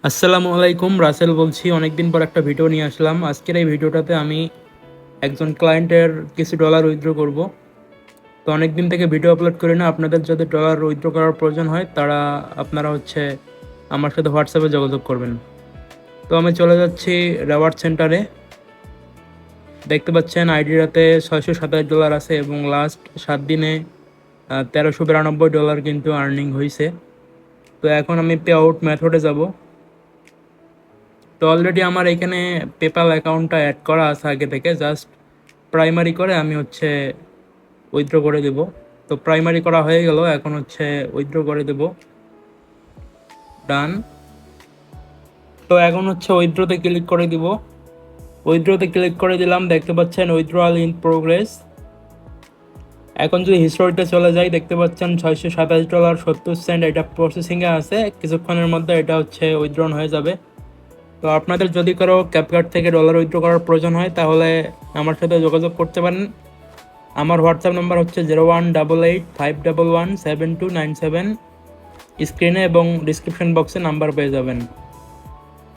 আসসালামু আলাইকুম, রাসেল বলছি। অনেকদিন পর একটা ভিডিও নিয়ে আসলাম। আজকের এই ভিডিওটাতে আমি একজন ক্লায়েন্টের কিছু ডলার উইথড্র করব। তো অনেকদিন থেকে ভিডিও আপলোড করি না। আপনাদের যদি ডলার উইথড্র করার প্রয়োজন হয় আপনারা আমার সাথে হোয়াটসঅ্যাপে যোগাযোগ করবেন। তো আমি চলে যাচ্ছি রেওয়ার্ড সেন্টারে। দেখতে পাচ্ছেন আইডিটাতে $627 আছে এবং লাস্ট 7 দিনে $1392 কিন্তু আর্নিং হয়েছে। তো এখন আমি পে আউট মেথডে যাব। তো অলরেডি আমার এখানে পেপাল অ্যাকাউন্টটা অ্যাড করা আছে আগে থেকে। জাস্ট প্রাইমারি করে আমি উইথড্র করে দেব। তো প্রাইমারি করা হয়ে গেল, এখন উইথড্র করে দেব। ডান। তো এখন উইথড্রোতে ক্লিক করে দিব। উইথড্রোতে ক্লিক করে দিলাম, দেখতে পাচ্ছেন উইথড্রয়াল ইন প্রোগ্রেস। এখন যদি হিস্টোরিতে চলে যাই, দেখতে পাচ্ছেন $627.70 এটা প্রসেসিংয়ে আছে। কিছুক্ষণের মধ্যে এটা উইথড্রন হয়ে যাবে। তো আপনাদের যদি কারো ক্যাপকার্ট থেকে ডলার উইথড্র করার প্রয়োজন হয় তাহলে আমার সাথে যোগাযোগ করতে পারেন। আমার হোয়াটসঅ্যাপ নাম্বার 0188511727। স্ক্রিনে এবং ডিসক্রিপশন বক্সে নাম্বার পেয়ে যাবেন।